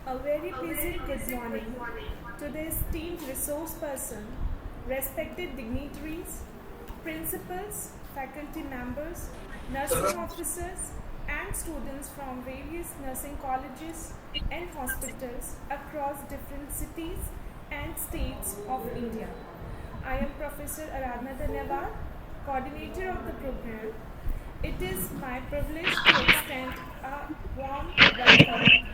A very pleasant good morning to the esteemed resource person, respected dignitaries, principals, faculty members, nursing officers, and students from various nursing colleges and hospitals across different cities and states of India. I am Professor Aradhna Dhanyavad, coordinator of the program. It is my privilege to extend a warm welcome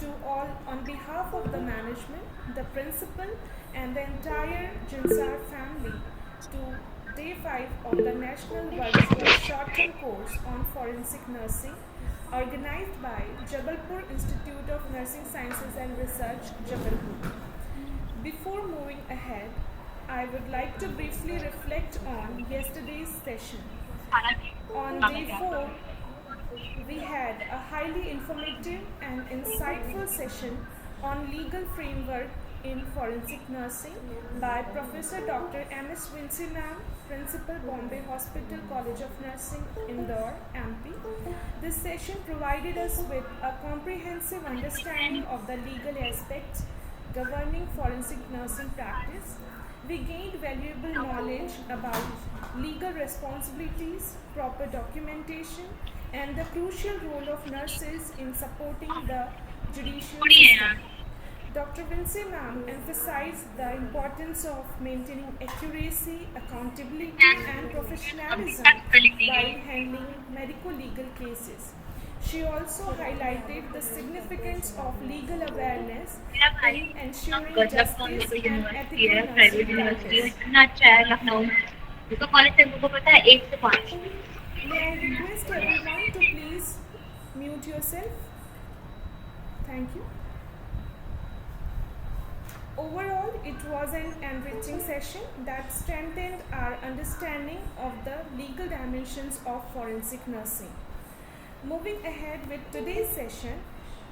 to all on behalf of the management, the principal, and the entire Jinsar family to day 5 of the National Virtual Short Term Course on Forensic Nursing organized by Jabalpur Institute of Nursing Sciences and Research, Jabalpur. Before moving ahead, I would like to briefly reflect on yesterday's session. On day 4, we had a highly informative and insightful session on legal framework in forensic nursing by Professor Dr. M.S. Vinci Ma'am, Principal Bombay Hospital College of Nursing, Indore, MP. This session provided us with a comprehensive understanding of the legal aspects governing forensic nursing practice. We gained valuable knowledge about legal responsibilities, proper documentation, and the crucial role of nurses in supporting the judicial system. Dr. Vinci Ma'am emphasized the importance of maintaining accuracy, accountability, and professionalism while handling medical legal cases. She also highlighted the significance of legal awareness in ensuring justice and ethical nursing practice. May I request everyone to please mute yourself? Thank you. Overall, it was an enriching session that strengthened our understanding of the legal dimensions of forensic nursing. Moving ahead with today's session,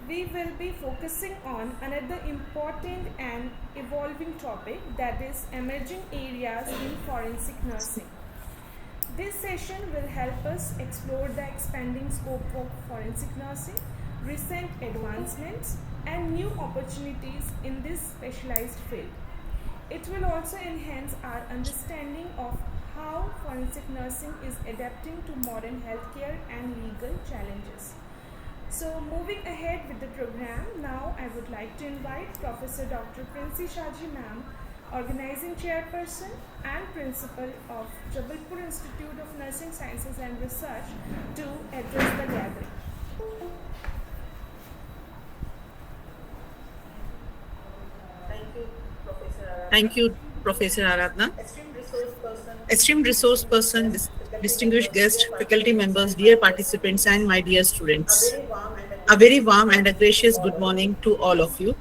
we will be focusing on another important and evolving topic, that is emerging areas in forensic nursing. This session will help us explore the expanding scope of forensic nursing, recent advancements, and new opportunities in this specialized field. It will also enhance our understanding of how forensic nursing is adapting to modern healthcare and legal challenges. So, moving ahead with the program, now I would like to invite Professor Dr. Princy Shaji Ma'am, Organizing Chairperson and Principal of Jabalpur Institute of Nursing Sciences and Research, to address the gathering. Thank you, Professor Aradhna. Esteemed resource person, distinguished guests, faculty members, dear participants, and my dear students. A very warm and a gracious good morning to all of you.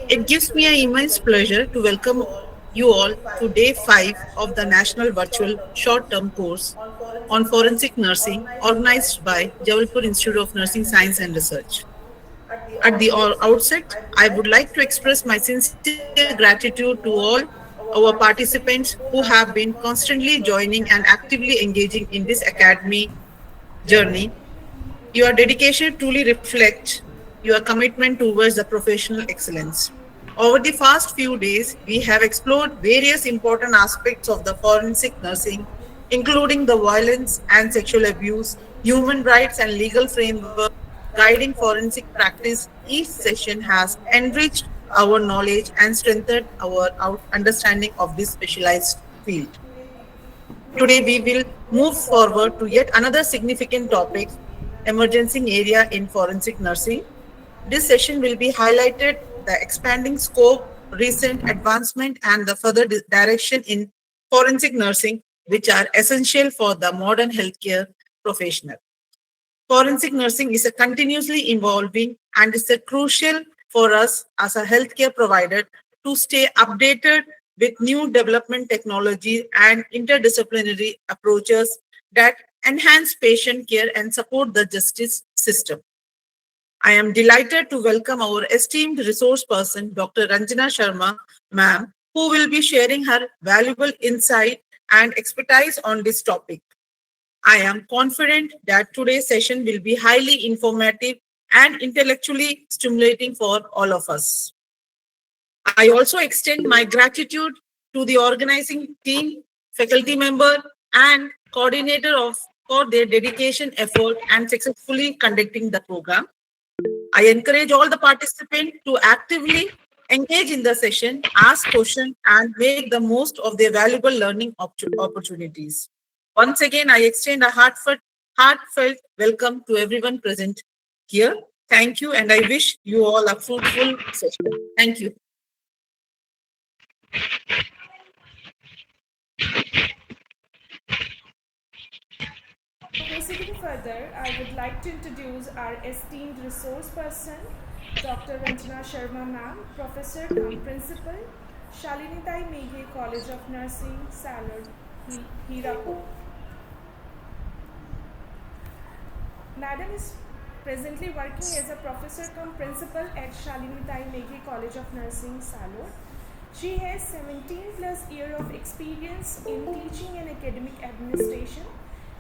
It gives me an immense pleasure to welcome you all to day 5 of the National Virtual Short Term Course on Forensic Nursing organized by Jabalpur Institute of Nursing Science and Research. At the outset, I would like to express my sincere gratitude to all our participants who have been constantly joining and actively engaging in this academy journey. Your dedication truly reflects your commitment towards the professional excellence. Over the past few days, we have explored various important aspects of the forensic nursing, including the violence and sexual abuse, human rights, and legal framework guiding forensic practice. Each session has enriched our knowledge and strengthened our understanding of this specialized field. Today, we will move forward to yet another significant topic, emerging area in forensic nursing. This session will be highlighted the expanding scope, recent advancement, and the further direction in forensic nursing, which are essential for the modern healthcare professional. Forensic nursing is a continuously evolving and is a crucial for us as a healthcare provider to stay updated with new development technology and interdisciplinary approaches that enhance patient care and support the justice system. I am delighted to welcome our esteemed resource person, Dr. Ranjana Sharma, ma'am, who will be sharing her valuable insight and expertise on this topic. I am confident that today's session will be highly informative and intellectually stimulating for all of us. I also extend my gratitude to the organizing team, faculty member, and coordinator of for their dedication, effort, and successfully conducting the program. I encourage all the participants to actively engage in the session, ask questions, and make the most of their valuable learning opportunities. Once again, I extend a heartfelt welcome to everyone present here. Thank you, and I wish you all a fruitful session. Thank you. Proceeding further, I would like to introduce our esteemed resource person, Dr. Ranjana Sharma ma'am, Professor cum Principal, Shalinitai Meghe College of Nursing, Salud, Hirapur. Madam is presently working as a professor cum principal at Shalinitai Meghe College of Nursing, Salud. She has 17 plus years of experience in teaching and academic administration.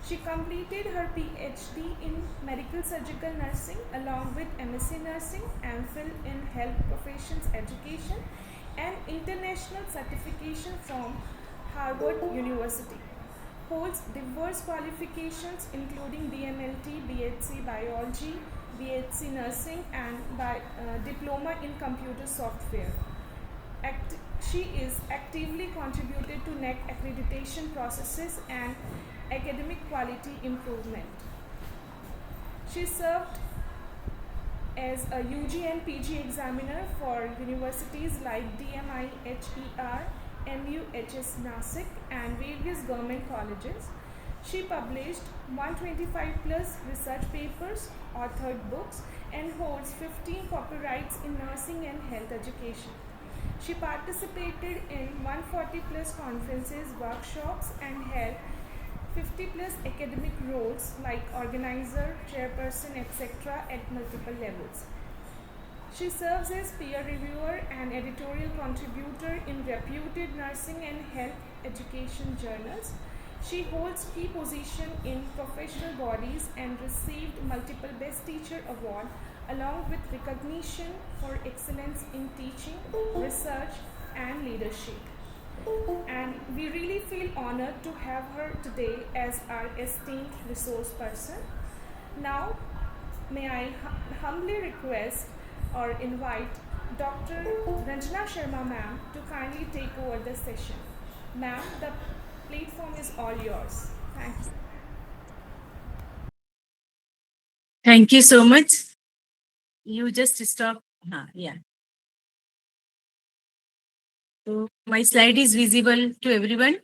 She completed her PhD in medical surgical nursing along with MSc nursing, MPhil in health professions education and international certification from Harvard University. Holds diverse qualifications including DMLT, BHC Biology, BHC Nursing and Diploma in Computer Software. She is actively contributed to NEC accreditation processes and academic quality improvement. She served as a UG and PG examiner for universities like DMI HER, MUHS Nasik and various government colleges. She published 125 plus research papers, authored books and holds 15 copyrights in nursing and health education. She participated in 140 plus conferences, workshops and held 50 plus academic roles like organizer, chairperson, etc. at multiple levels. She serves as peer reviewer and editorial contributor in reputed nursing and health education journals. She holds key position in professional bodies and received multiple Best Teacher award along with recognition for excellence in teaching, research and leadership. And we really feel honored to have her today as our esteemed resource person. Now, may I humbly request or invite Dr. Ranjana Sharma ma'am to kindly take over the session. Ma'am, the platform is all yours. Thank you. Thank you so much. You just stop. Yeah. So my slide is visible to everyone.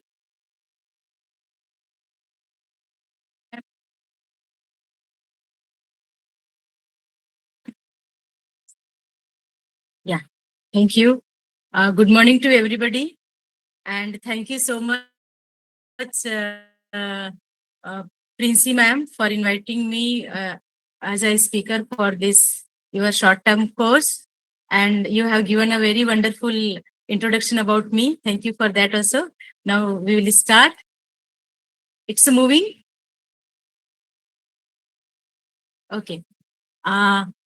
Yeah. Thank you. Good morning to everybody. And thank you so much, uh, Princey ma'am, for inviting me as a speaker for this your short-term course. And you have given a very wonderful introduction about me. Thank you for that also. Now we will start. It's moving. Okay.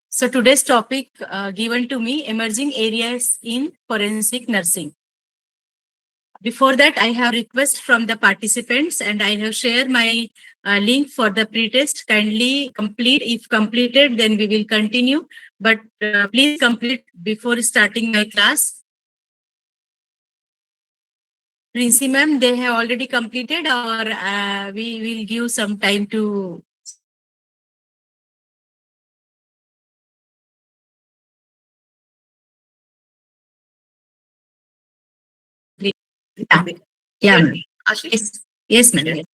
So today's topic given to me, emerging areas in forensic nursing. Before that, I have request from the participants and I have shared my link for the pretest. Kindly complete. If completed, then we will continue. But please complete before starting my class. Princy ma'am, they have already completed or we will give some time to yeah. Yeah. Yes, yes, ma'am.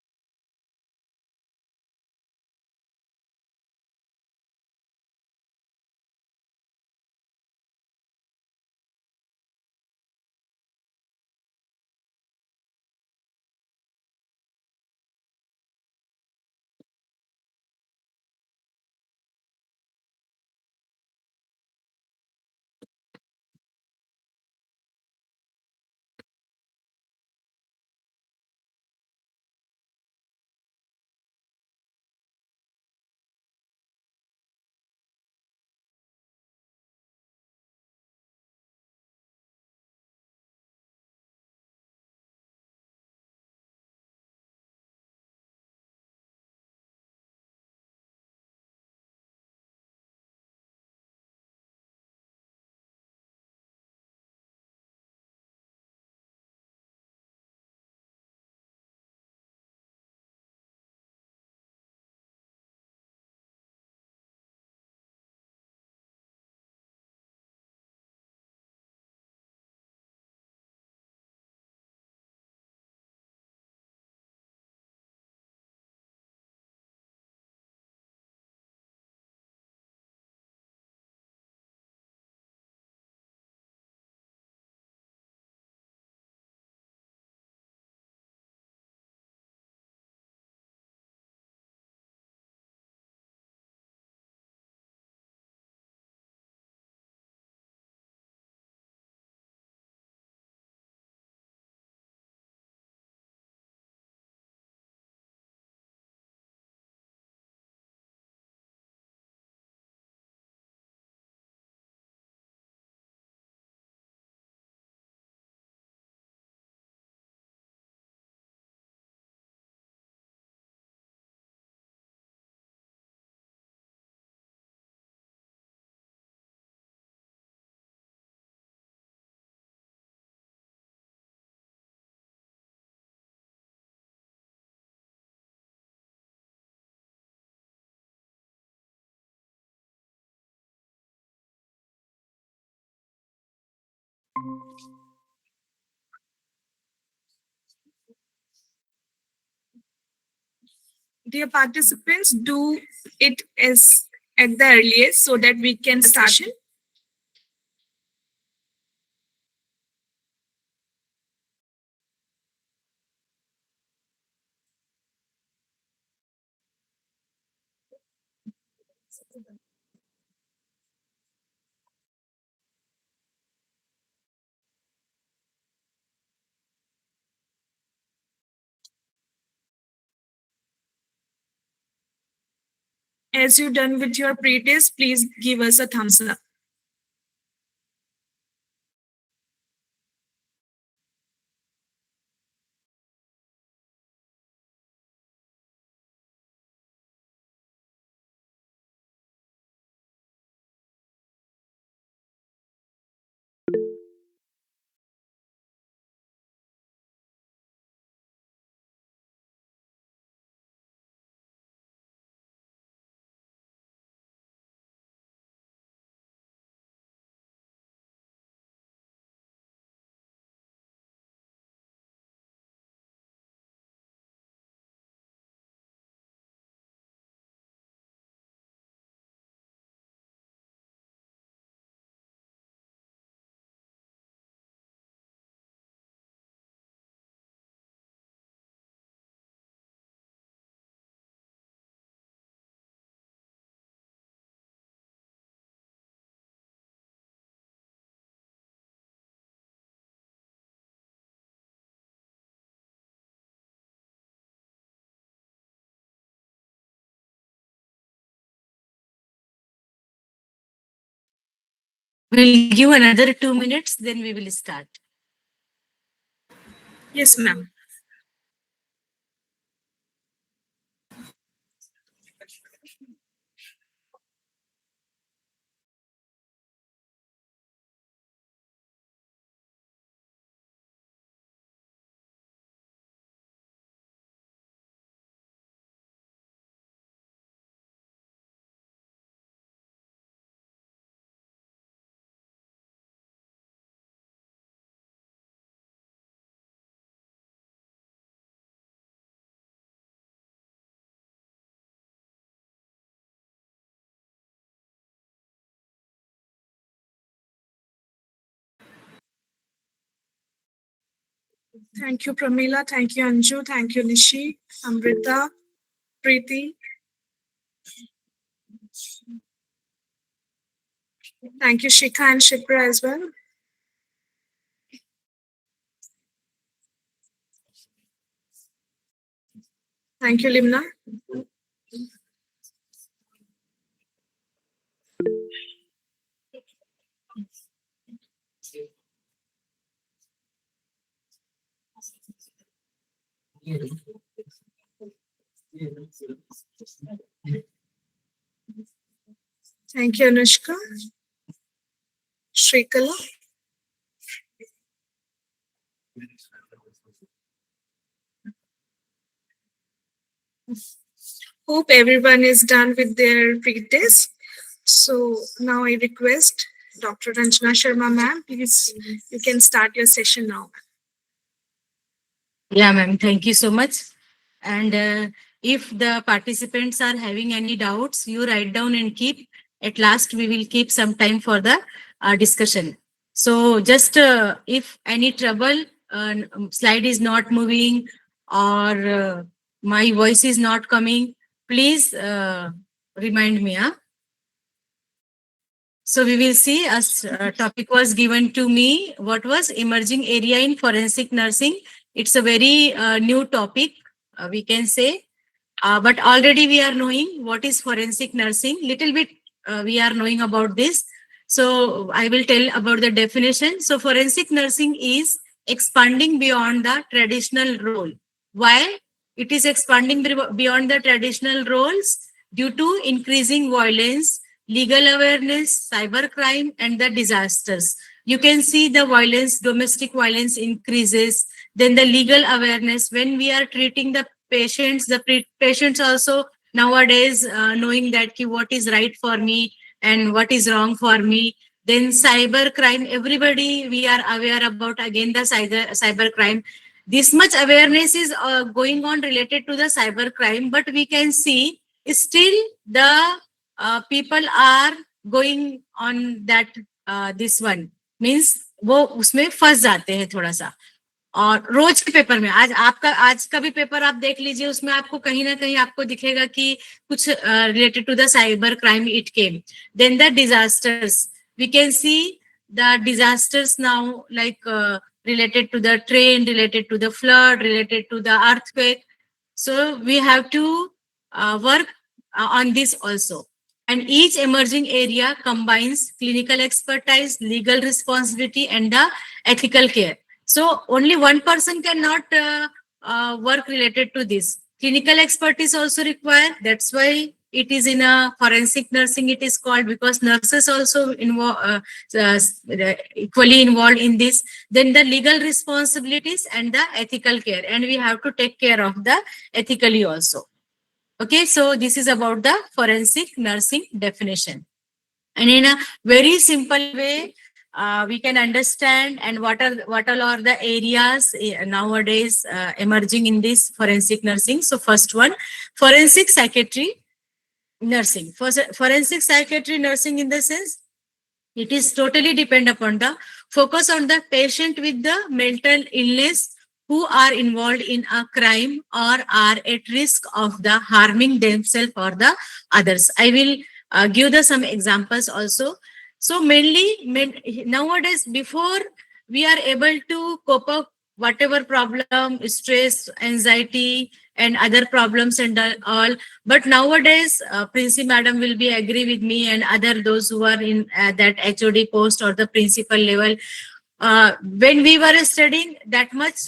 Dear participants, do it as at the earliest so that we can start. As you're done with your pre-test, please give us a thumbs up. We'll give another 2 minutes, then we will start. Yes, ma'am. Thank you, Pramila. Thank you, Anju. Thank you, Nishi, Amrita, Preeti. Thank you, Shikha and Shipra as well. Thank you, Limna. Thank you, Anushka. Shrikala. Hope everyone is done with their pre-test. So now I request Dr. Ranjana Sharma, ma'am, please, you can start your session now. Yeah, ma'am. Thank you so much. And if the participants are having any doubts, you write down and keep. At last, we will keep some time for the discussion. So just if any trouble, slide is not moving or my voice is not coming, please remind me. So we will see as topic was given to me, what was emerging area in forensic nursing. It's a very new topic, we can say, but already we are knowing what is forensic nursing. Little bit we are knowing about this. So I will tell about the definition. So forensic nursing is expanding beyond the traditional role. Why? It is expanding beyond the traditional roles due to increasing violence, legal awareness, cybercrime, and the disasters. You can see the violence, domestic violence increases, then the legal awareness when we are treating the patients, patients also nowadays knowing that what is right for me and what is wrong for me. Then cyber crime, everybody, we are aware about again the cyber crime. This much awareness is going on related to the cyber crime, but we can see still the people are going on that this one means वो उसमें फंस जाते हैं थोड़ा सा. और रोज के paper में आज का भी पेपर आप देख लीजिए, उसमें आपको कहीं ना कहीं आपको दिखेगा कि कुछ related to the cyber crime it came. Then the disasters, we can see the disasters now like related to the train, related to the flood, related to the earthquake. So we have to work on this also. And each emerging area combines clinical expertise, legal responsibility, and the ethical care. So only one person cannot work related to this. Clinical expertise also required. That's why it is in a forensic nursing, it is called, because nurses also equally involved in this. Then the legal responsibilities and the ethical care. And we have to take care of the ethically also. Okay, so this is about the forensic nursing definition. And in a very simple way, we can understand and what all are the areas nowadays emerging in this forensic nursing. So first one, forensic psychiatry nursing. Forensic psychiatry nursing in the sense, it is totally depend upon the focus on the patient with the mental illness who are involved in a crime or are at risk of the harming themselves or the others. I will give the some examples also. So mainly nowadays, before we are able to cope up whatever problem, stress, anxiety, and other problems and all. But nowadays, Princy Madam will be agree with me and other those who are in that HOD post or the principal level. When we were studying that much,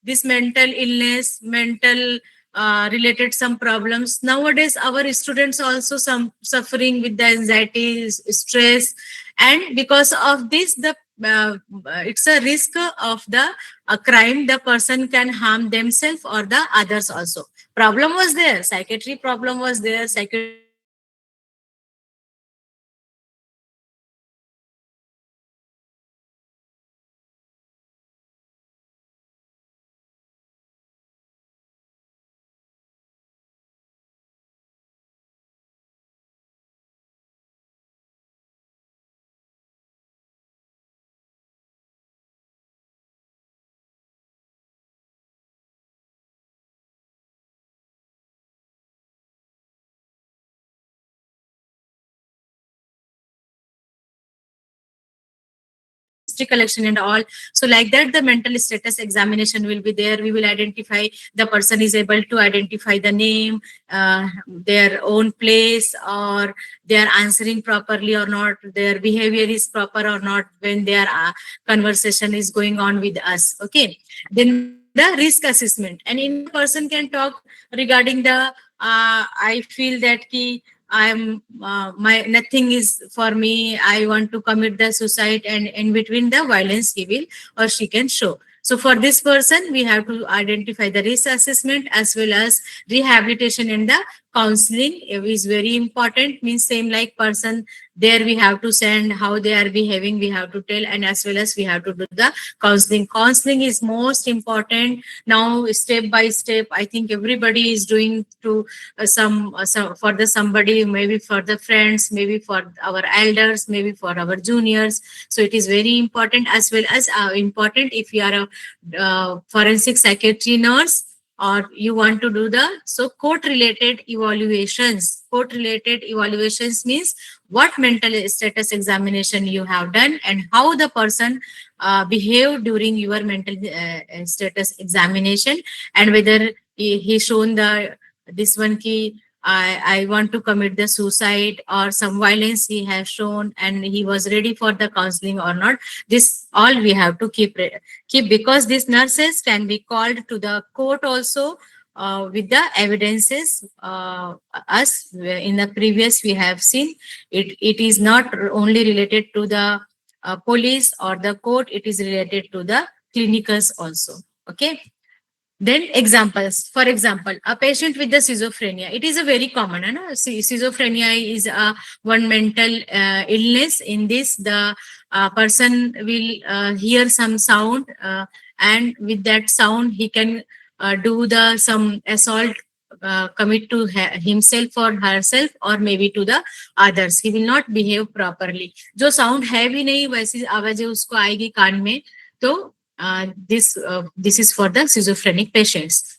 this mental illness, mental related some problems. Nowadays, our students also some suffering with the anxiety, stress, and because of this, the it's a risk of the crime. The person can harm themselves or the others also. Problem was there, psychiatry problem was there, psychiatry collection and all. So like that, the mental status examination will be there. We will identify the person is able to identify the name, their own place, or they are answering properly or not, their behavior is proper or not when their conversation is going on with us. Okay. Then the risk assessment, and in person can talk regarding the I feel that ki I'm my nothing is for me. I want to commit the suicide, and in between the violence he will or she can show. So for this person, we have to identify the risk assessment as well as rehabilitation and the counseling is very important. Means same like person there we have to send how they are behaving, we have to tell, and as well as we have to do the counseling. Counseling is most important now, step by step. I think everybody is doing to some for the somebody, maybe for the friends, maybe for our elders, maybe for our juniors. So it is very important, as well as important if you are a forensic psychiatry nurse or you want to do the court related evaluations. Court related evaluations means what mental status examination you have done and how the person behaved during your mental status examination, and whether he shown the this one key I want to commit the suicide or some violence he has shown and he was ready for the counseling or not. This all we have to keep because these nurses can be called to the court also with the evidences. Us in the previous we have seen it is not only related to the police or the court, it is related to the clinicals also. Okay. Then examples. For example, a patient with the schizophrenia. It is a very common. Schizophrenia is one mental illness. In this, the person will hear some sound, and with that sound, he can do the some assault. Commit to himself or herself or maybe to the others. He will not behave properly. जो sound है भी नहीं वैसी आवाजें उसको आएगी कान में. तो this is for the schizophrenic patients.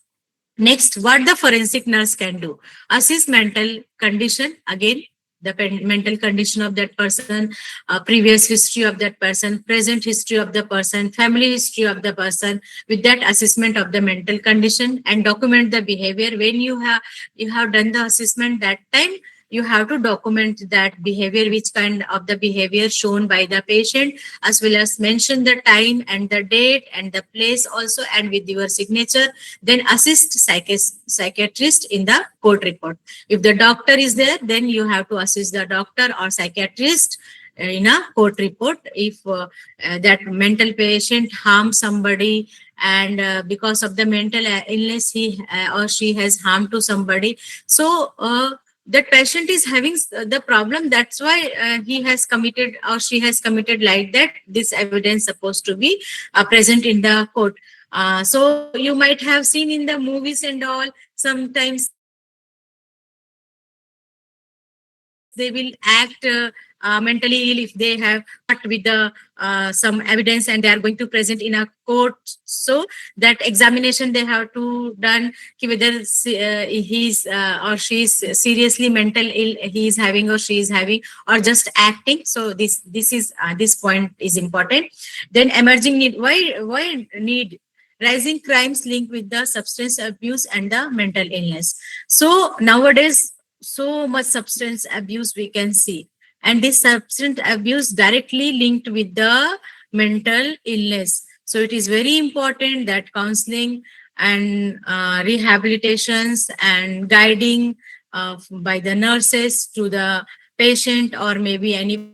Next, what the forensic nurse can do: assess mental condition. Again, the mental condition of that person, previous history of that person, present history of the person, family history of the person. With that assessment of the mental condition, and document the behavior. When you have done the assessment, that time you have to document that behavior, which kind of the behavior shown by the patient, as well as mention the time and the date and the place also, and with your signature. Then assist psychiatrist in the court report. If the doctor is there, then you have to assist the doctor or psychiatrist in a court report. If that mental patient harms somebody, and because of the mental illness he or she has harmed to somebody, so that patient is having the problem, that's why he has committed or she has committed, like that this evidence supposed to be present in the court. So you might have seen in the movies and all, sometimes they will act mentally ill if they have caught with the some evidence and they are going to present in a court. So that examination they have to done whether he's or she is seriously mental ill, he is having or she is having, or just acting. So this point is important. Then emerging need. Why need? Rising crimes linked with the substance abuse and the mental illness. So nowadays, so much substance abuse we can see, and this substance abuse directly linked with the mental illness. So it is very important that counseling and rehabilitations and guiding by the nurses to the patient or maybe any.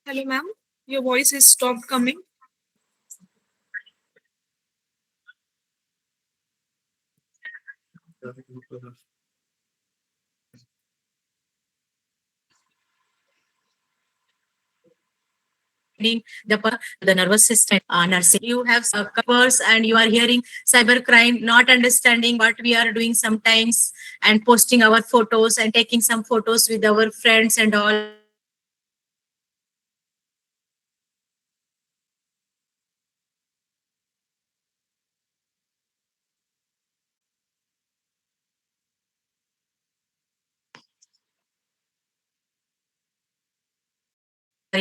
Hello, ma'am. Your voice is stopped coming. The nervous system nursing. You have covers and you are hearing cybercrime, not understanding what we are doing sometimes, and posting our photos and taking some photos with our friends and all.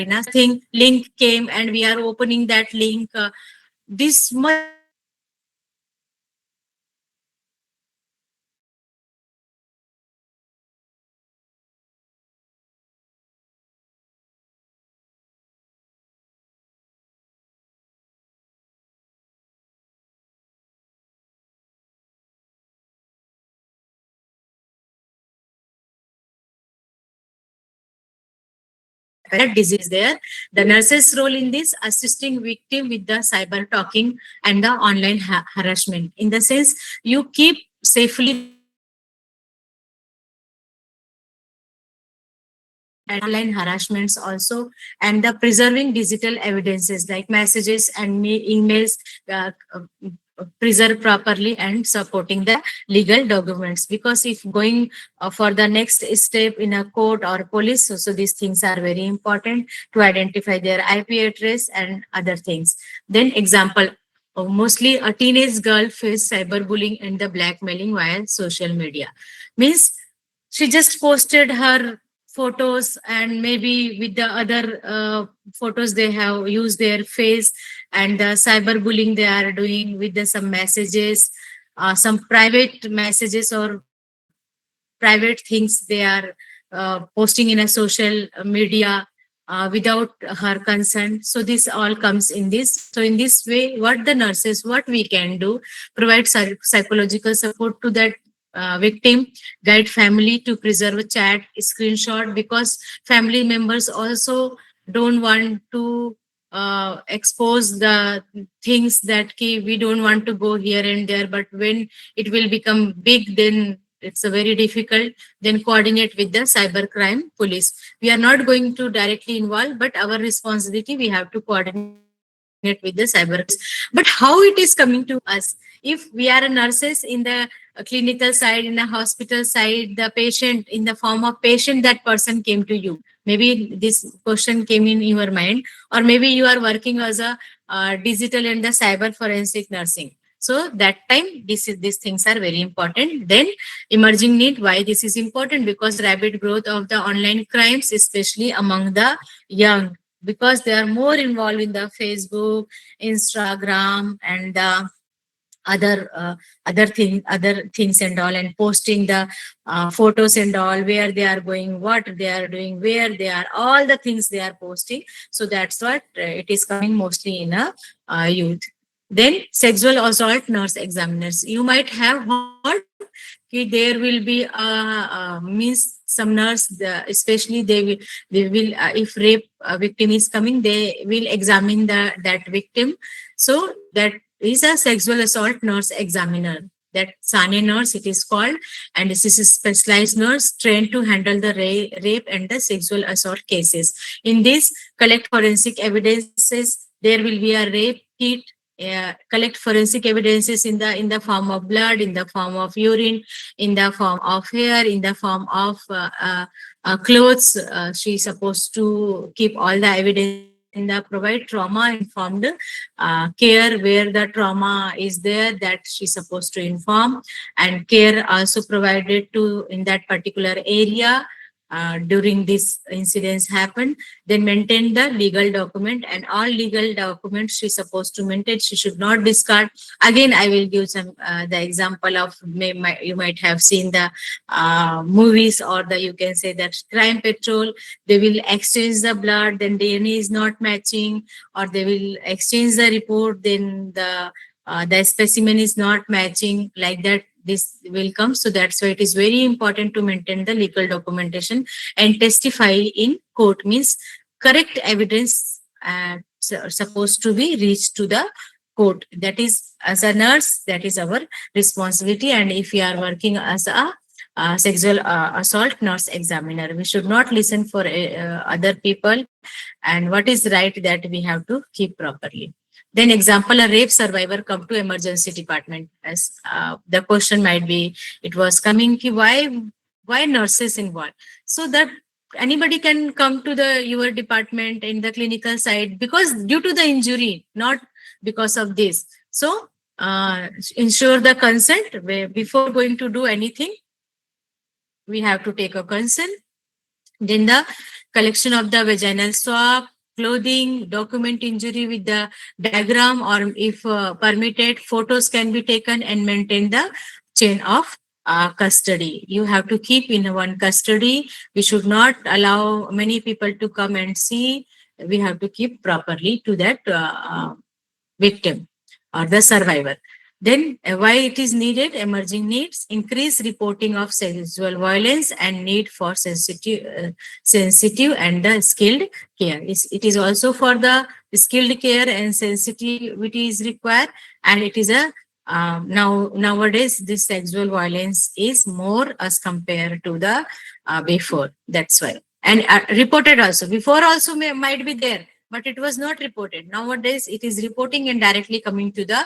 Nothing link came and we are opening that link. This much disease there. The nurse's role in this, assisting victim with the cyber talking and the online harassment. In the sense, you keep safely and online harassments also, and the preserving digital evidences like messages and emails preserved properly, and supporting the legal documents, because if going for the next step in a court or police, so these things are very important to identify their IP address and other things. Then example, mostly a teenage girl faced cyberbullying and the blackmailing via social media. Means she just posted her photos and maybe with the other photos they have used their face, and the cyberbullying they are doing with some messages, some private messages or private things they are posting in a social media. without her consent. So this all comes in this. So in this way, what the nurses, what we can do, provide psychological support to that victim, guide family to preserve a chat screenshot, because family members also don't want to expose the things that we don't want to go here and there, but when it will become big, then it's a very difficult. Then coordinate with the cybercrime police. We are not going to directly involve, but our responsibility, we have to coordinate with the cyber. But how it is coming to us? If we are nurses in the clinical side, in the hospital side, the patient, in the form of patient, that person came to you. Maybe this question came in your mind, or maybe you are working as a digital and the cyber forensic nursing. So that time, these things are very important. Then emerging need, why this is important? Because rapid growth of the online crimes, especially among the young, because they are more involved in the Facebook, Instagram, and the other things and all, and posting the photos and all, where they are going, what they are doing, where they are, all the things they are posting. So that's what it is coming mostly in a youth. Then sexual assault nurse examiners, you might have heard there will be means some nurse, especially they will if rape victim is coming, they will examine that victim. So that is a sexual assault nurse examiner, that SANE nurse it is called, and this is a specialized nurse trained to handle the rape and the sexual assault cases. In this, collect forensic evidences. There will be a rape kit. Collect forensic evidences in the form of blood, in the form of urine, in the form of hair, in the form of clothes. She is supposed to keep all the evidence in the provide trauma informed care, where the trauma is there, that she's supposed to inform, and care also provided to in that particular area during this incidents happen. Then maintain the legal document, and all legal documents she's supposed to maintain. She should not discard. Again, I will give some the example of you might have seen the movies, or the you can say that crime patrol. They will exchange the blood, then DNA is not matching, or they will exchange the report, then the specimen is not matching, like that this will come. So that's why it is very important to maintain the legal documentation and testify in court, means correct evidence supposed to be reached to the court. That is, as a nurse, that is our responsibility. And if we are working as a sexual assault nurse examiner, we should not listen for other people, and what is right, that we have to keep properly. Then example, a rape survivor come to emergency department. As the question might be, it was coming ki why nurses involved? So that anybody can come to your department in the clinical side, because due to the injury, not because of this. So ensure the consent before going to do anything. We have to take a consent. Then the collection of the vaginal swab, clothing, document injury with the diagram, or if permitted, photos can be taken, and maintain the chain of custody. You have to keep in one custody. We should not allow many people to come and see. We have to keep properly to that victim or the survivor. Then why it is needed? Emerging needs, increase reporting of sexual violence, and need for sensitive and the skilled care. It is also for the skilled care and sensitivity is required, and it is a nowadays this sexual violence is more as compared to the before. That's why. And reported also. Before also might be there, but it was not reported. Nowadays, it is reporting and directly coming to the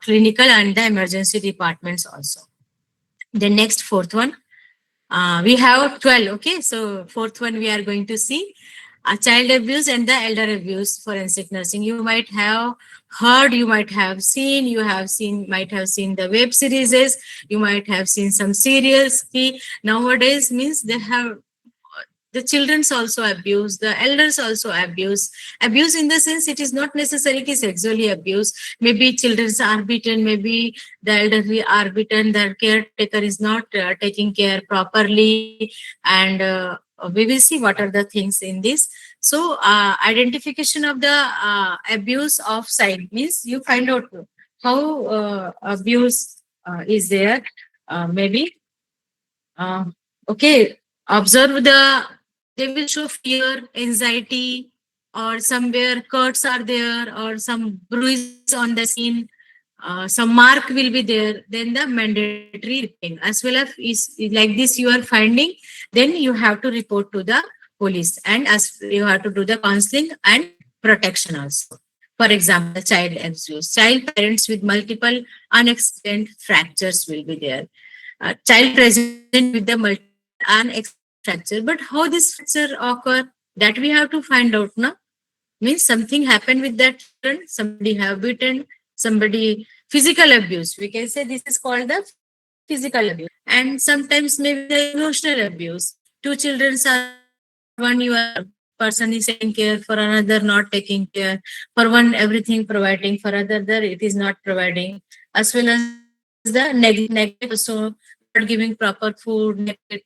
clinical and the emergency departments also. The next fourth one, we have 12. Okay, so fourth one we are going to see child abuse and the elder abuse forensic nursing. You might have heard, you might have seen, might have seen the web series, you might have seen some serials. Nowadays means they have the children's also abuse, the elders also abuse. Abuse in the sense, it is not necessarily sexually abuse. Maybe children are beaten, maybe the elderly are beaten, the caretaker is not taking care properly. And we will see what are the things in this. So identification of the abuse of child means you find out how abuse is there. Maybe uh, okay, observe they will show fear, anxiety, or somewhere cuts are there, or some bruise on the scene, some mark will be there. Then the mandatory reporting, as well as is like this you are finding, then you have to report to the police, and as you have to do the counseling and protection also. For example, the child abuse, child parents with multiple unexplained fractures will be there, child present with the multiple unexplained fracture. But how this fracture occur, that we have to find out now. Means something happened with that children, somebody have beaten, somebody physical abuse. We can say this is called the physical abuse. And sometimes maybe the emotional abuse. Two children are there, for one you are person is taking care, for another not taking care, for one everything providing, for other it is not providing, as well as the neglect also, not giving proper food, neglecting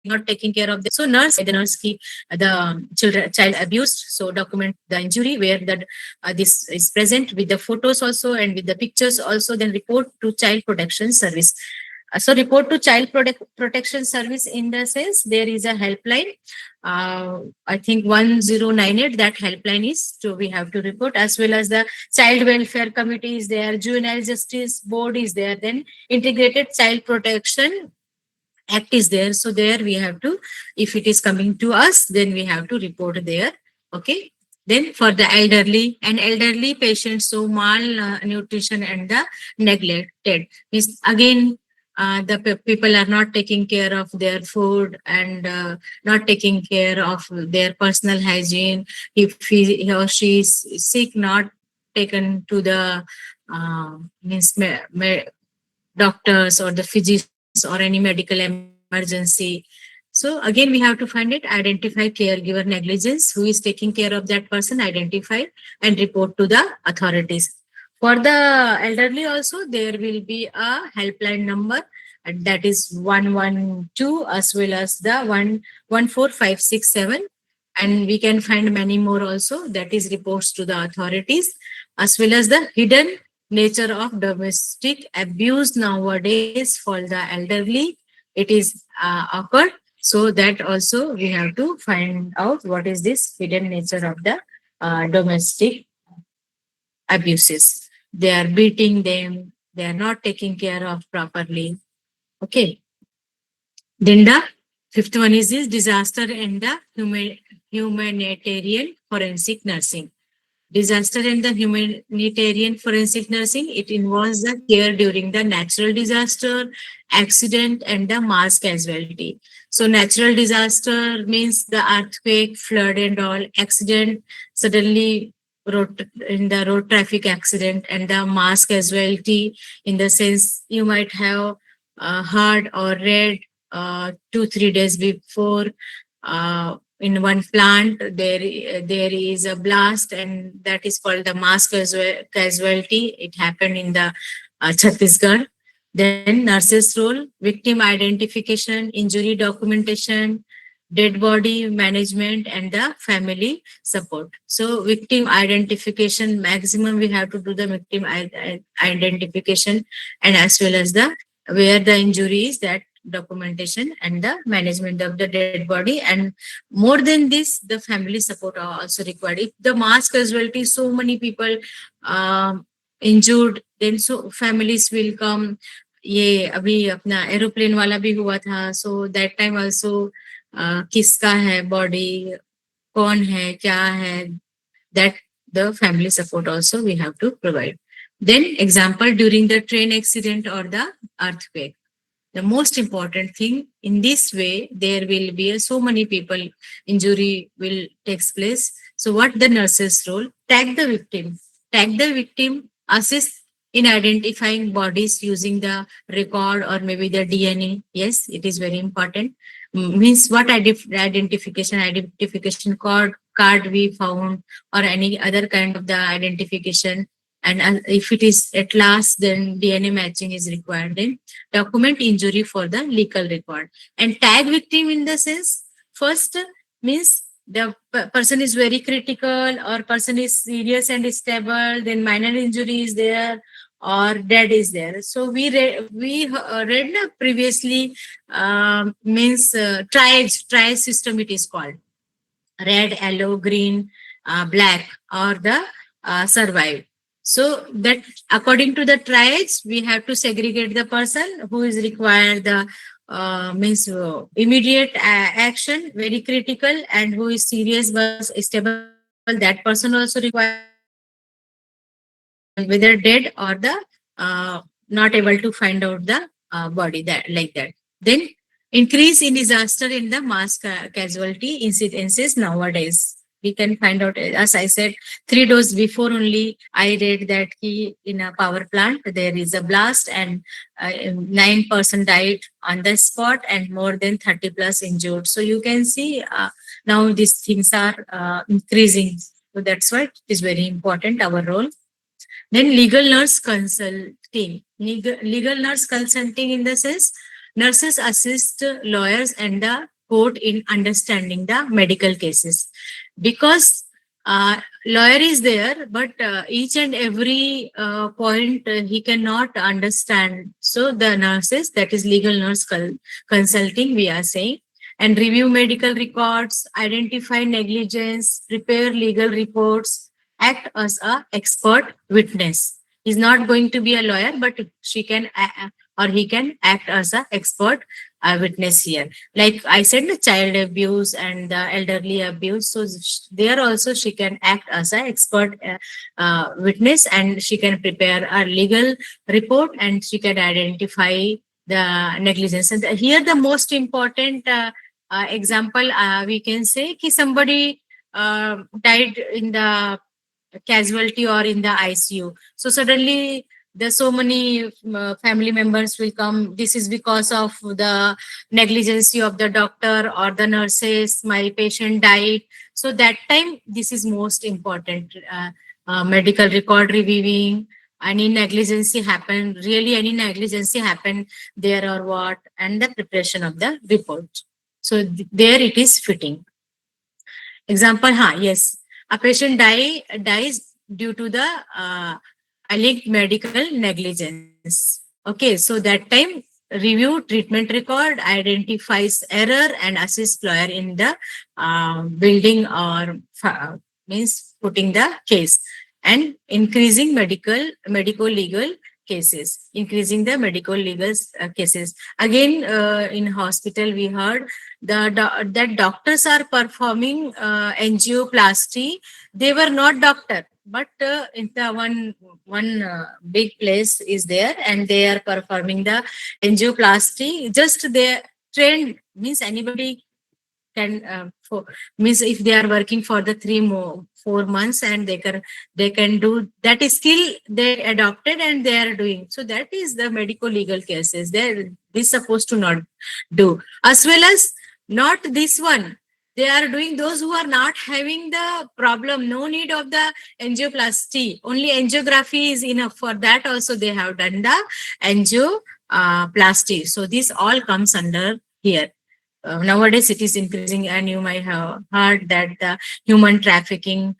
not taking care of them. So the nurse keep the child abused. So document the injury where that this is present with the photos also and with the pictures also. Then report to child protection service. So report to child protection service in the sense there is a helpline. I think 1098, that helpline is to we have to report, as well as the child welfare committee is there, juvenile justice board is there, then integrated child protection act is there. So there we have to, if it is coming to us, then we have to report there. Okay. Then for the elderly patients, so malnutrition and the neglected is again, the people are not taking care of their food and not taking care of their personal hygiene. If he or she is sick, not taken to the means doctors or the physicians or any medical emergency. So again, we have to find it, identify caregiver negligence, who is taking care of that person, identify and report to the authorities. For the elderly also, there will be a helpline number, and that is 112, as well as the 14567. And we can find many more also, that is reports to the authorities, as well as the hidden nature of domestic abuse nowadays for the elderly. It is occurred. So that also we have to find out what is this hidden nature of the domestic abuses. They are beating them, they are not taking care of properly. Okay. Then the fifth one is this disaster and the humanitarian forensic nursing. Disaster and the humanitarian forensic nursing, it involves the care during the natural disaster, accident, and the mass casualty. So natural disaster means the earthquake, flood, and all. Accident, suddenly road traffic accident, and the mass casualty, in the sense you might have heard or read 2-3 days before, in one plant there is a blast, and that is called the mass casualty. It happened in the Chhattisgarh. Then nurses role, victim identification, injury documentation, dead body management, and the family support. So victim identification, maximum we have to do the victim identification, and as well as the where the injury is, that documentation and the management of the dead body. And more than this, the family support are also required. If the mass casualty, so many people injured, then so families will come. ये अभी अपना aeroplane वाला भी हुआ था, so that time also किसका है body, कौन है, क्या है, that the family support also we have to provide. Then example, during the train accident or the earthquake, the most important thing, in this way there will be so many people injury will takes place. So what the nurses role, tag the victim, assist in identifying bodies using the record or maybe the DNA. Yes, it is very important. Means what identification card we found, or any other kind of the identification, And if it is at last, then DNA matching is required. Then document injury for the legal record. And tag victim in the sense, first means the person is very critical or person is serious and stable, then minor injury is there or dead is there. So we read previously, means triage system it is called, red, yellow, green, black, or the survive. So that according to the triage, we have to segregate the person who is required the means immediate action, very critical, and who is serious but stable. That person also required, and whether dead or the not able to find out the body, that like that. Then increase in disaster in the mass casualty incidences nowadays. We can find out, as I said, 3 days before only, I read that in a power plant, there is a blast and 9% died on the spot and more than 30 plus injured. So you can see now these things are increasing. So that's why it is very important, our role. Then legal nurse consulting. Legal nurse consulting in the sense, nurses assist lawyers and the court in understanding the medical cases. Because lawyer is there, but each and every point he cannot understand. So the nurses, that is legal nurse consulting, we are saying, and review medical records, identify negligence, prepare legal reports, act as a expert witness. He's not going to be a lawyer, but she can or he can act as a expert witness here. Like I said, the child abuse and the elderly abuse. So there also she can act as an expert witness, and she can prepare a legal report and she can identify the negligence. And here the most important example we can say, ki somebody died in the casualty or in the ICU. So suddenly there's so many family members will come. This is because of the negligence of the doctor or the nurses. My patient died. So that time, this is most important. Medical record reviewing, any negligence happen, really any negligence happen there or what, and the preparation of the report. So there it is fitting. Example, yes. A patient dies due to the alleged medical negligence. Okay, so that time review treatment record, identifies error, and assist lawyer in the building or means putting the case, and increasing medico-legal cases, increasing the medical legal cases. Again, in hospital we heard that doctors are performing angioplasty. They were not doctor, but in the one big place is there, and they are performing the angioplasty. Just they trained, means anybody can means if they are working for the 4 months and they can do that, is skill they adopted and they are doing. So that is the medical legal cases they is supposed to not do, as well as not this one. They are doing those who are not having the problem, no need of the angioplasty, only angiography is enough. For that also they have done the angioplasty. So this all comes under here. Nowadays it is increasing, and you might have heard that the human trafficking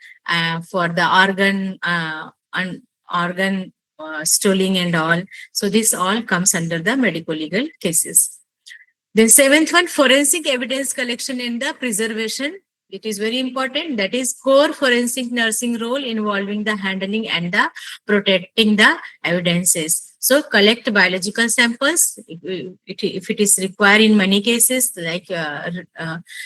for the organ stealing and all. So this all comes under the medical legal cases. The seventh one, forensic evidence collection and the preservation. It is very important. That is core forensic nursing role involving the handling and the protecting the evidences. So collect biological samples if it is required in many cases, like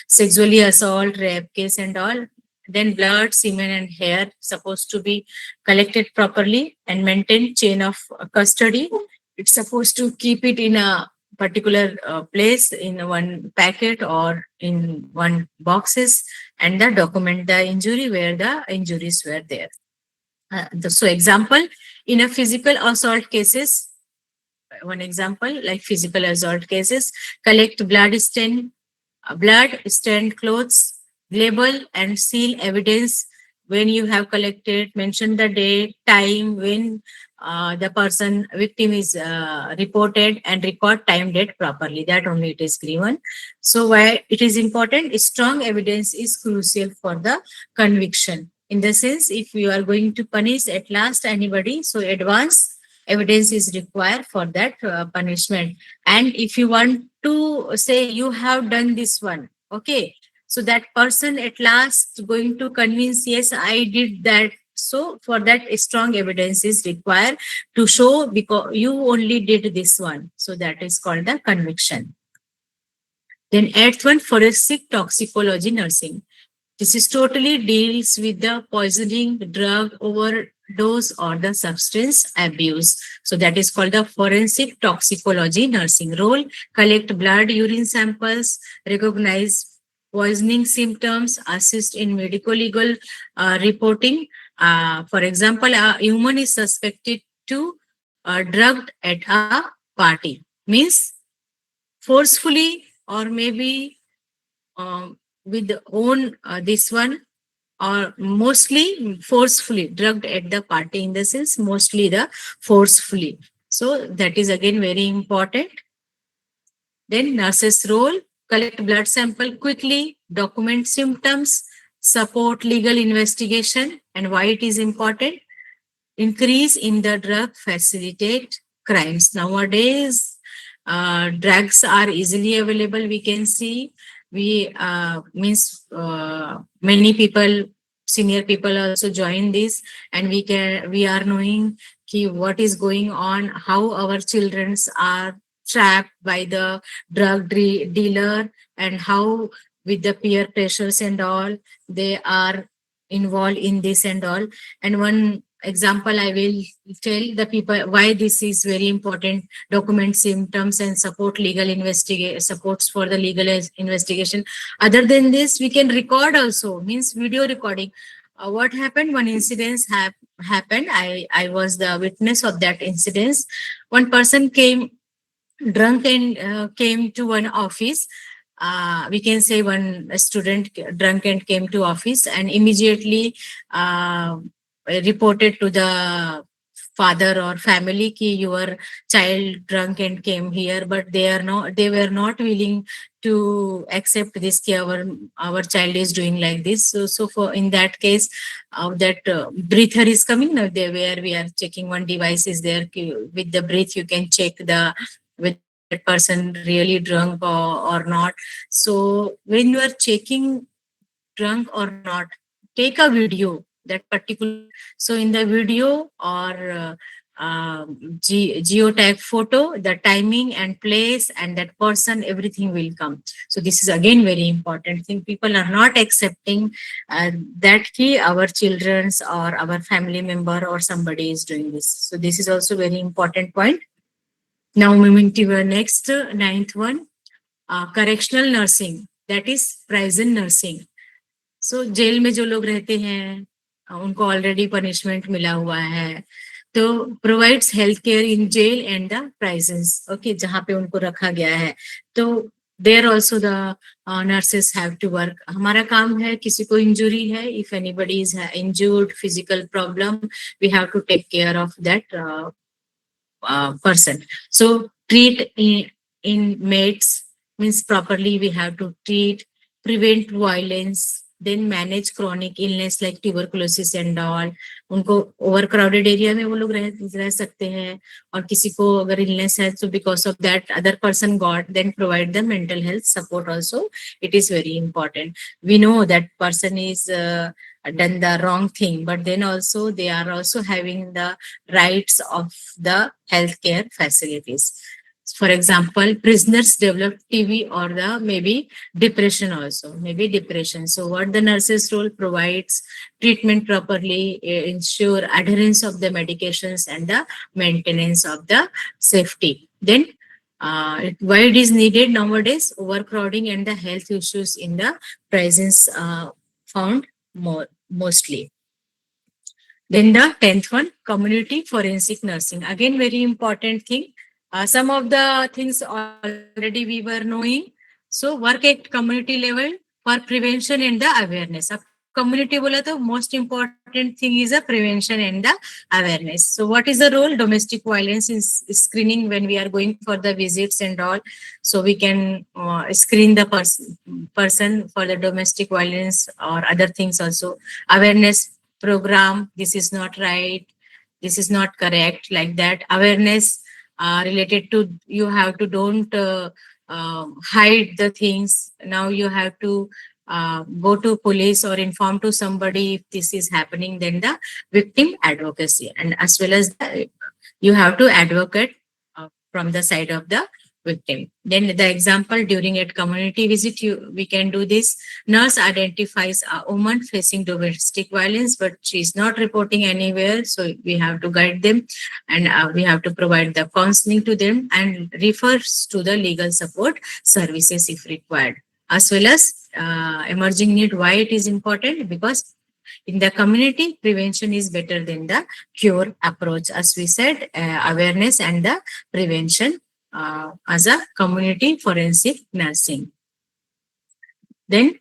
sexually assault, rape case and all. Then blood, semen and hair supposed to be collected properly and maintain chain of custody. It's supposed to keep it in a particular place in one packet or in one boxes, and the document the injury where the injuries were there. So example, in a physical assault cases, one example, like physical assault cases, collect blood stained clothes, label and seal evidence when you have collected, mention the date, time, when the person victim is reported, and record time date properly. That only it is given. So why it is important? Strong evidence is crucial for the conviction. In the sense, if you are going to punish at last anybody, so advance evidence is required for that punishment. And if you want to say you have done this one, okay, so that person at last going to convince, yes, I did that. So for that, a strong evidence is required to show because you only did this one. So that is called the conviction. Then eighth one, forensic toxicology nursing. This is totally deals with the poisoning, drug overdose, or the substance abuse. So that is called the forensic toxicology nursing role. Collect blood, urine samples, recognize poisoning symptoms, assist in medical legal reporting. For example, a human is suspected to drugged at a party. Means forcefully or maybe with own this one, or mostly forcefully drugged at the party, in the sense mostly the forcefully. So that is again very important. Then nurse's role: collect blood sample quickly, document symptoms, support legal investigation. And why it is important? Increase in the drug facilitate crimes. Nowadays, drugs are easily available. We can see we means many people, senior people also join this, and we are knowing what is going on, how our children are trapped by the drug dealer, and how with the peer pressures and all they are involved in this and all. And one example I will tell the people why this is very important: document symptoms and support legal investigate supports for the legal investigation. Other than this, we can record also, means video recording. What happened? One incident happened. I was the witness of that incident. One person came drunk and came to one office. We can say one student drunk and came to office, and immediately reported to the father or family ki your child drunk and came here, but they were not willing to accept this ki our child is doing like this. So for in that case, that breather is coming now, there where we are checking one device is there with the breath you can check the whether that person really drunk or not. So when you are checking drunk or not, take a video that particular. So in the video or geotag photo, the timing and place and that person, everything will come. So this is again very important thing. People are not accepting that key our children's or our family member or somebody is doing this. So this is also very important point. Now moving to the next ninth one, correctional nursing, that is prison nursing. So जेल में जो लोग रहते हैं उनको already punishment मिला हुआ है, तो provides health care in jail and the prisons, okay, जहाँ पे उनको रखा गया है. तो there also the nurses have to work. हमारा काम है, किसी को इंजुरी है, if anybody is injured, physical problem, we have to take care of that person. So treat inmates, means properly we have to treat, prevent violence, then manage chronic illness like tuberculosis and all. उनको overcrowded area में वो लोग रह सकते हैं, और किसी को अगर illness है, so because of that other person got, then provide the mental health support also. It is very important. We know that person is done the wrong thing, but then also they are also having the rights of the healthcare facilities. For example, prisoners develop TB or the maybe depression also, maybe depression. So what the nurse's role provides treatment properly, ensure adherence of the medications and the maintenance of the safety. Then why it is needed nowadays? Overcrowding and the health issues in the prisons found mostly. Then the 10th one, community forensic nursing. Again, very important thing. Some of the things already we were knowing. So work at community level for prevention and the awareness. अब community बोला तो most important thing is a prevention and the awareness. So what is the role domestic violence is screening when we are going for the visits and all. So we can screen the person for the domestic violence or other things also. Awareness program, this is not right, this is not correct, like that. Awareness related to you have to don't hide the things. Now you have to go to police or inform to somebody if this is happening. Then the victim advocacy, and as well as you have to advocate from the side of the victim. Then the example, during a community visit, we can do this. Nurse identifies a woman facing domestic violence, but she is not reporting anywhere. So we have to guide them, and we have to provide the counseling to them and refers to the legal support services if required. As well as emerging need. Why it is important? Because in the community, prevention is better than the cure approach. As we said, awareness and the prevention as a community forensic nursing. Then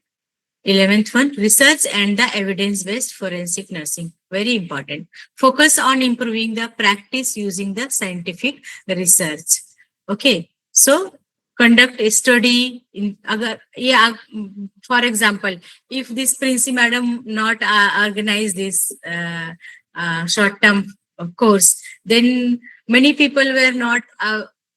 11th one, research and the evidence-based forensic nursing. Very important. Focus on improving the practice using the scientific research. Okay. So conduct a study in for example, if this Princy madam not organize this short-term course, then many people were not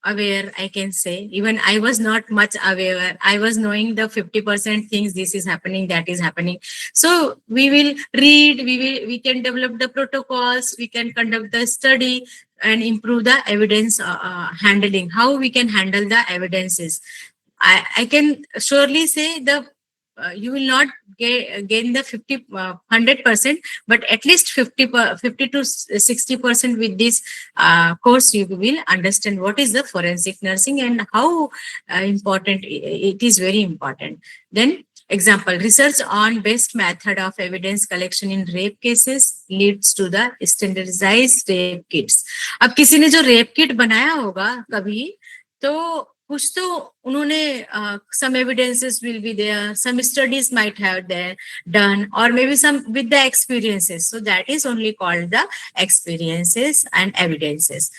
aware, I can say. Even I was not much aware. I was knowing the 50% things, this is happening, that is happening. So we will read, we can develop the protocols, we can conduct the study and improve the evidence handling, how we can handle the evidences. I can surely say the you will not gain the 100%, but at least 50 to 60% with this course, you will understand what is the forensic nursing and how important it is. Very important. Then example, research on best method of evidence collection in rape cases leads to the standardized rape kits. अब किसी ने जो rape kit बनाया होगा कभी, तो कुछ तो उन्होंने some evidences will be there, some studies might have there done, or maybe some with the experiences. So that is only called the experiences and evidences.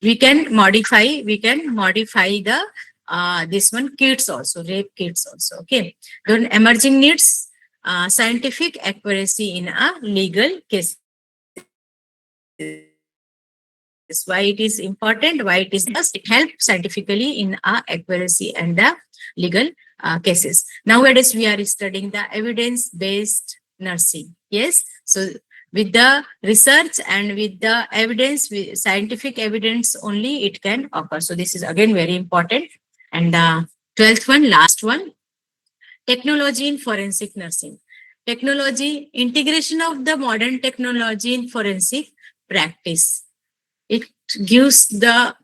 We can modify the this one kits also, rape kits also. Okay. Then emerging needs, scientific accuracy in a legal case. Why it is important? Why it is just it helps scientifically in accuracy and the legal cases. Nowadays we are studying the evidence-based nursing. Yes, so with the research and with the evidence, with scientific evidence only it can occur. So this is again very important. And the 12th one, last one, technology in forensic nursing. Technology, integration of the modern technology in forensic practice. It gives the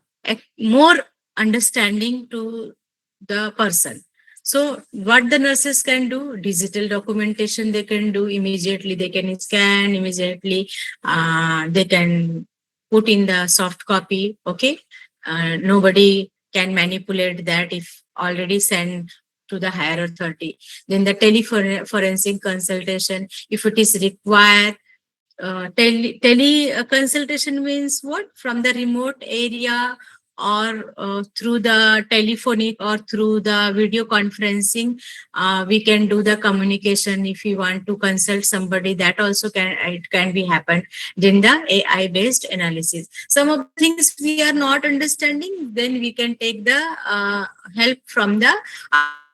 more understanding to the person. So what the nurses can do, digital documentation they can do immediately. They can scan immediately. They can put in the soft copy. Okay. Nobody can manipulate that if already sent to the higher authority. Then the teleforensic consultation, if it is required. Tele consultation means what? From the remote area or through the telephonic or through the video conferencing, we can do the communication. If you want to consult somebody, that also can be happen. Then the AI based analysis. Some of the things we are not understanding, then we can take the help from the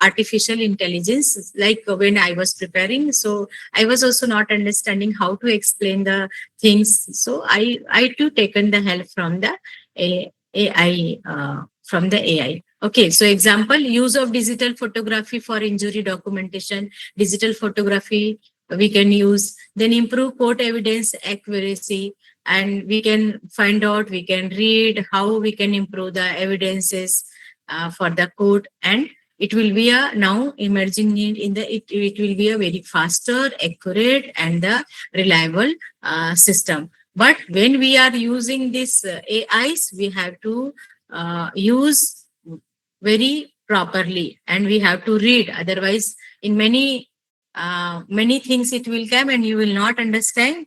artificial intelligence. Like when I was preparing, so I was also not understanding how to explain the things. So I too taken the help from the AI. Okay, so example, use of digital photography for injury documentation. Digital photography we can use. Then improve court evidence accuracy, and we can find out, we can read how we can improve the evidences for the court. And it will be a now emerging need in the it will be a very faster, accurate and the reliable system. But when we are using this AIs, we have to use very properly and we have to read. Otherwise, in many many things it will come and you will not understand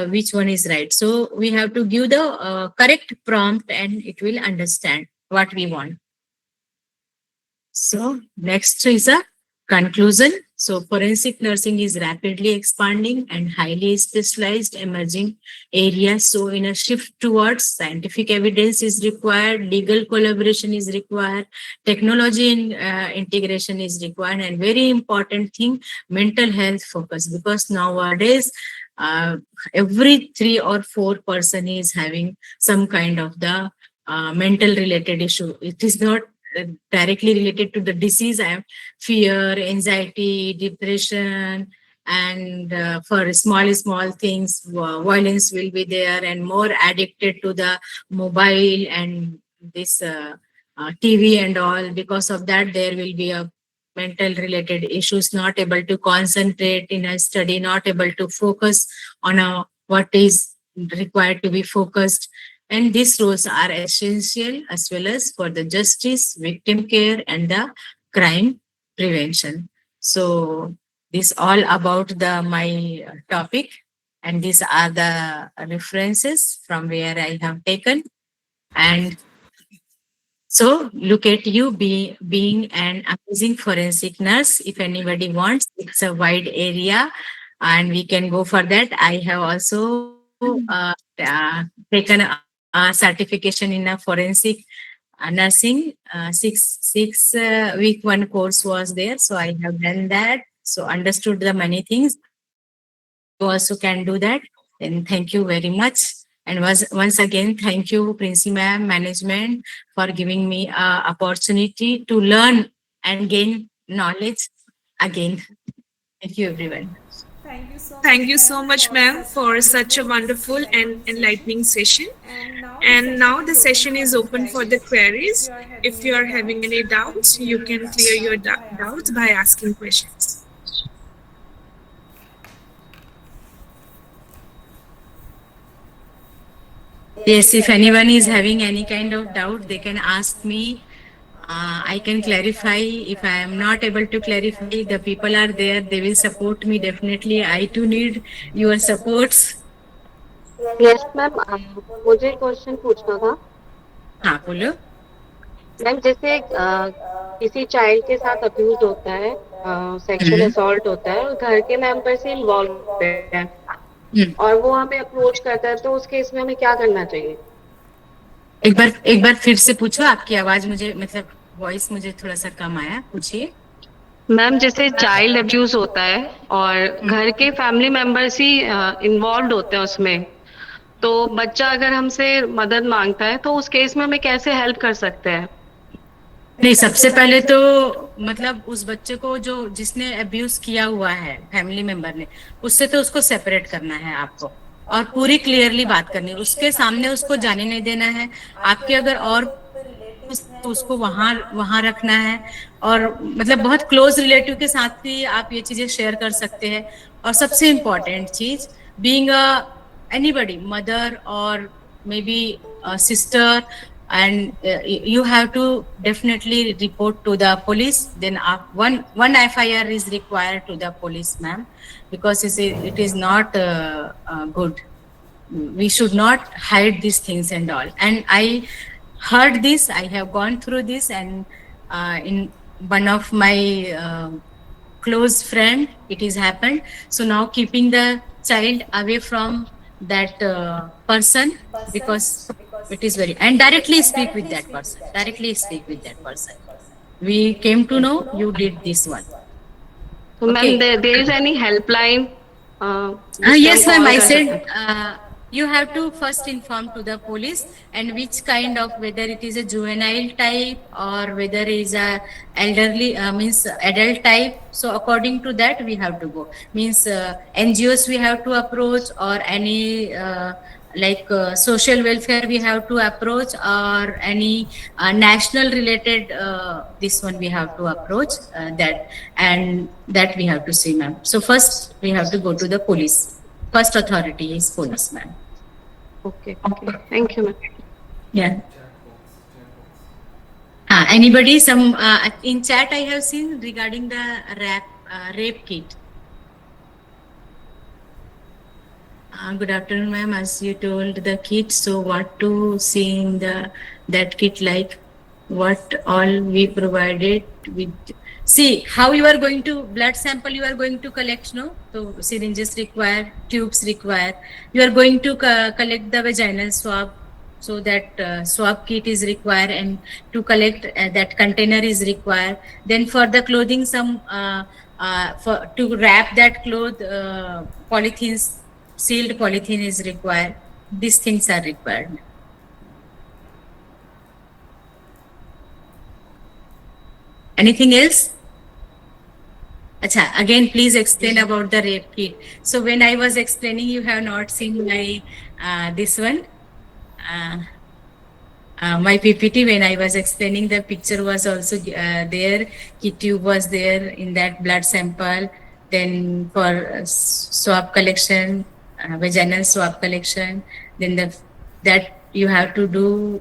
which one is right. So we have to give the correct prompt and it will understand what we want. So next is a conclusion. So forensic nursing is rapidly expanding and highly specialized emerging areas. So in a shift towards scientific evidence is required, legal collaboration is required, technology integration is required, and very important thing, mental health focus, because nowadays uh, every 3 or 4 person is having some kind of the mental related issue. It is not directly related to the disease. I have fear, anxiety, depression, and for small things, violence will be there, and more addicted to the mobile and this TV and all. Because of that, there will be a mental related issues, not able to concentrate in a study, not able to focus on what is required to be focused, and these roles are essential as well as for the justice, victim care, and the crime prevention. So this all about the my topic, and these are the references from where I have taken. And so look at you being an amazing forensic nurse. If anybody wants, it's a wide area and we can go for that. I have also taken a certification in a forensic nursing. Six week one course was there. So I have done that. So understood the many things. You also can do that. And thank you very much. And once again, thank you, Princi Ma'am, management, for giving me an opportunity to learn and gain knowledge again. Thank you, everyone. Thank you so much, ma'am, for such a wonderful and enlightening session. And now the session is open for the queries. If you are having any doubts, you can clear your doubts by asking questions. Yes, if anyone is having any kind of doubt, they can ask me. I can clarify. If I am not able to clarify, the people are there. They will support me definitely. I too need your supports. Yes ma'am, मुझे question पूछना था। हाँ बोलो। Ma'am जैसे किसी child के साथ abuse होता है, सेक्सुअल असॉल्ट होता है और घर के मेंबर से इन्वॉल्व होते हैं और वो हमें अप्रोच करता है, तो उस केस में हमें क्या करना चाहिए? एक बार फिर से पूछो, आपकी आवाज मुझे मतलब वॉइस मुझे थोड़ा सा कम आया, पूछिए। मैम जैसे चाइल्ड अब्यूज होता है और घर के फैमिली मेंबर्स ही इन्वॉल्व होते हैं उसमें, तो बच्चा अगर हमसे मदद मांगता है तो उस केस में हमें कैसे हेल्प कर सकते हैं? नहीं, सबसे पहले तो मतलब उस बच्चे को जो जिसने अब्यूज किया हुआ है फैमिली मेंबर ने, उससे तो उसको सेपरेट करना है आपको और पूरी क्लियरली बात करनी है। उसके सामने उसको जाने नहीं देना है। आपके अगर और तो उसको वहां रखना है और मतलब बहुत क्लोज रिलेटिव के साथ भी आप ये चीजें शेयर कर सकते हैं। और सबसे इम्पोर्टेंट चीज, बीइंग एनीबडी, मदर और may be sister, and you have to definitely report to the police. Then one FIR is required to the police, ma'am, because it is not good. We should not hide these things and all. And I heard this, I have gone through this, and in one of my close friend, it is happened. So now keeping the child away from that person, because it is very, and directly speak with that person. We came to know you did this one. So ma'am, there is any helpline? Yes ma'am, I said you have to first inform to the police, and which kind of, whether it is a juvenile type or whether it is a elderly means adult type. So according to that we have to go, means NGOs we have to approach, or any social welfare we have to approach, or any national related this one we have to approach, that, and that we have to see, ma'am. So first we have to go to the police. First authority is police, ma'am. Okay. Thank you, ma'am. Yeah. Anybody, some in chat I have seen regarding the rape kit. Good afternoon, ma'am. As you told the kit, so what to see in that kit, like what all we provided with. See how you are going to blood sample you are going to collect, no? So syringes require, tubes require. You are going to collect the vaginal swab. So that swab kit is required, and to collect that container is required. Then for the clothing, some for to wrap that cloth, polythenes, sealed polythene is required. These things are required. Anything else? Acha, again, please explain about the rape kit. So when I was explaining, you have not seen my this one. My PPT, when I was explaining, the picture was also there. Kit tube was there in that blood sample. Then for swab collection, vaginal swab collection, then that you have to do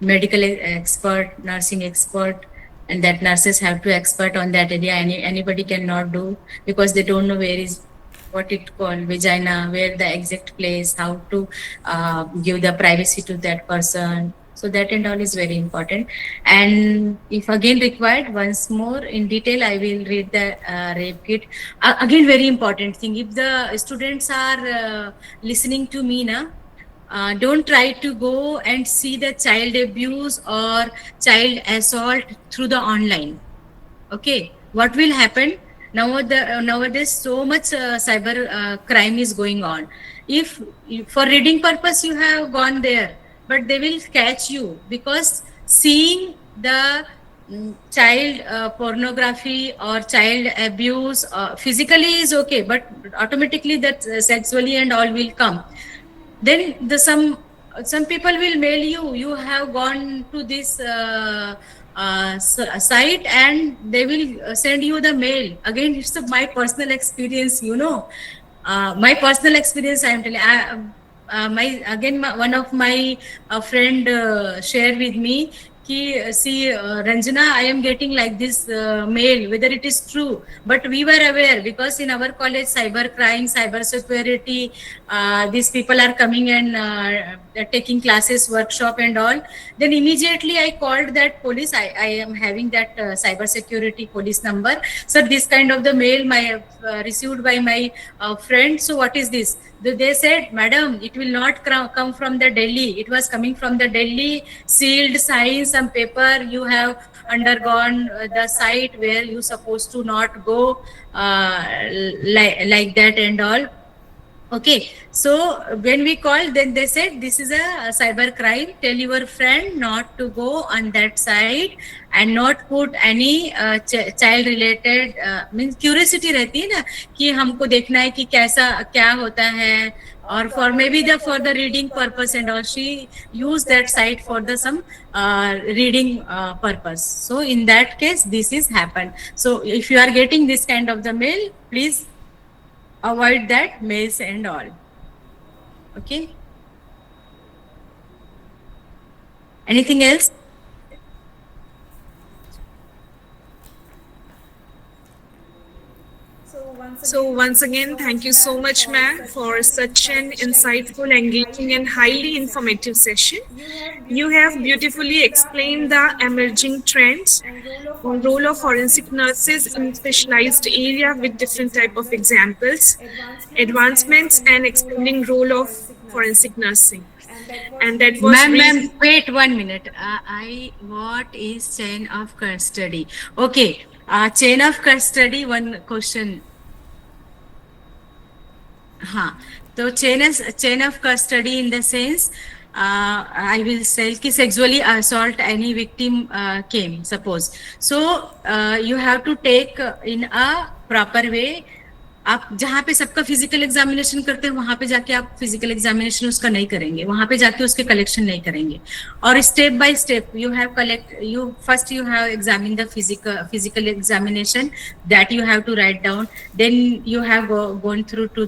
medical expert, nursing expert, and that nurses have to expert on that area. Anybody cannot do, because they don't know where is what it called vagina, where the exact place, how to give the privacy to that person. So that and all is very important. And if again required, once more in detail, I will read the rape kit. Again, very important thing. If the students are listening to me now, don't try to go and see the child abuse or child assault through the online. Okay, what will happen? Nowadays so much cyber crime is going on. If for reading purpose you have gone there, but they will catch you, because seeing the child pornography or child abuse physically is okay, but automatically that sexually and all will come. Then some people will mail you have gone to this site, and they will send you the mail. Again, it's my personal experience, my personal experience I am telling. One of my friend shared with me, see, Ranjana, I am getting like this mail, whether it is true. But we were aware, because in our college, cyber crime, cyber security, these people are coming and taking classes, workshop and all. Then immediately I called that police. I am having that cyber security police number. So this kind of the mail my received by my friend. So what is this? They said, madam, it will not come from the Delhi. It was coming from the Delhi, sealed, signed, some paper. You have undergone the site where you supposed to not go, like that and all. Okay, so when we called, then they said this is a cyber crime. Tell your friend not to go on that site and not put any child related, means curiosity रहती है ना, कि हमको देखना है कि कैसा क्या होता है, or for maybe for the reading purpose and all. She used that site for the some reading purpose. So in that case, this is happened. So if you are getting this kind of the mail, please avoid that mails and all. Okay. Anything else? So once again, thank you so much, ma'am, for such an insightful, engaging, and highly informative session. You have beautifully explained the emerging trends on role of forensic nurses in specialized area with different type of examples, advancements, and expanding role of forensic nursing. And that was ma'am, wait 1 minute. What is chain of custody? Okay, chain of custody, one question. So chain of custody in the sense, I will say कि sexually assault any victim came, suppose. So you have to take in a proper way. आप जहाँ पे सबका physical examination करते हैं, वहां पे जाके आप फिजिकल एग्जामिनेशन उसका नहीं करेंगे, वहां पे जाके उसके कलेक्शन नहीं करेंगे. और step by step you have examined the physical examination, that you have to write down. Then you have gone through to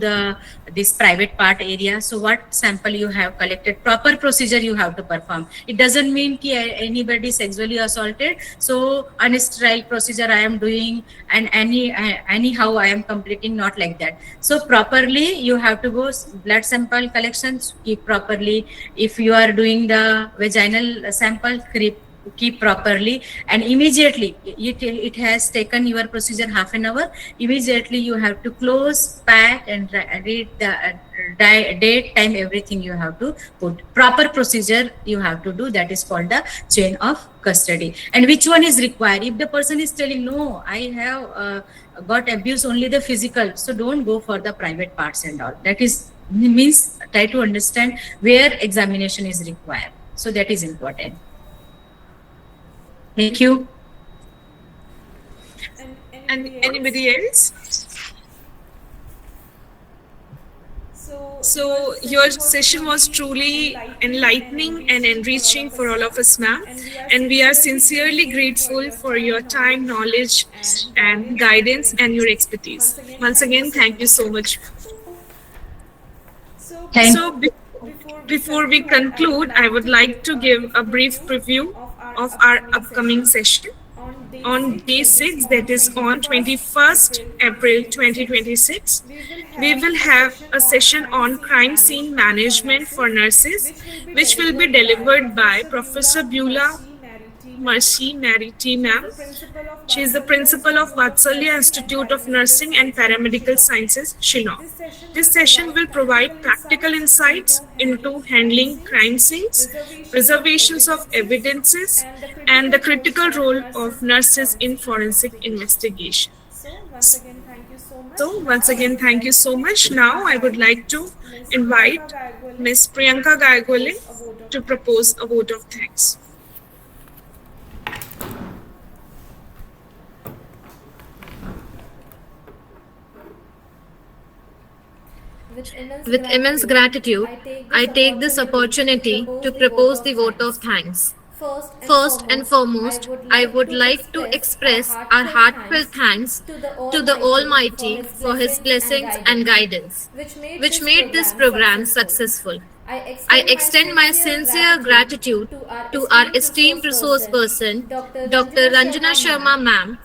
this private part area. So what sample you have collected, proper procedure you have to perform. It doesn't mean कि anybody sexually assaulted, so unsterile procedure I am doing, and anyhow I am completing, not not like that. So properly you have to go blood sample collections, keep properly. If you are doing the vaginal sample, keep properly, and immediately it has taken your procedure half an hour, immediately you have to close, pack, and read the date, time, everything you have to put. Proper procedure you have to do. That is called the chain of custody. And which one is required? If the person is telling, no, I have got abused only the physical, so don't go for the private parts and all. That is means try to understand where examination is required. So that is important. Thank you. And anybody else? So your session was truly enlightening and enriching for all of us, ma'am. And we are sincerely grateful for your time, knowledge, and guidance and your expertise. Once again, thank you so much. So before we conclude, I would like to give a brief preview of our upcoming session. On day 6, that is on 21st April 2026, we will have a session on crime scene management for nurses, which will be delivered by Professor Beulah Mercy Mary T. Ma'am. She is the principal of Vatsalya Institute of Nursing and Paramedical Sciences, Shillong. This session will provide practical insights into handling crime scenes, preservations of evidences, and the critical role of nurses in forensic investigation. So once again, thank you so much. Now I would like to invite Ms. Priyanka Gaigole to propose a vote of thanks. With immense gratitude, I take this opportunity to propose the vote of thanks. First and foremost, I would like to express our heartfelt thanks to the Almighty for His blessings and guidance, which made this program successful. I extend my sincere gratitude to our esteemed resource person, Dr. Ranjana Sharma ma'am,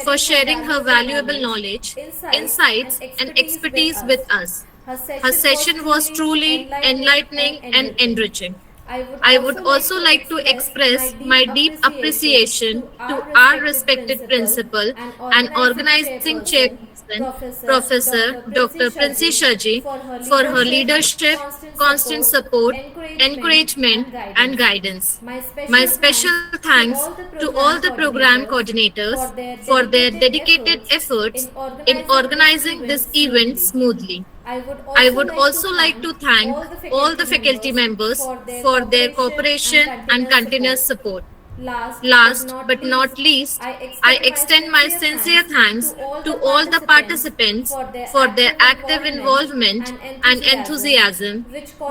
for sharing her valuable knowledge, insights, and expertise with us. Her session was truly enlightening and enriching. I would also like to express my deep appreciation to our respected principal and organizing chairperson, Professor Dr. Princy Shaji, for her leadership, constant support, encouragement, and guidance. My special thanks to all the program coordinators for their dedicated efforts in organizing this event smoothly. I would also like to thank all the faculty members for their cooperation and continuous support. Last but not least, I extend my sincere thanks to all the participants for their active involvement and enthusiasm,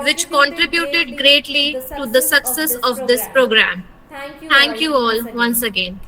which contributed greatly to the success of this program. Thank you all once again.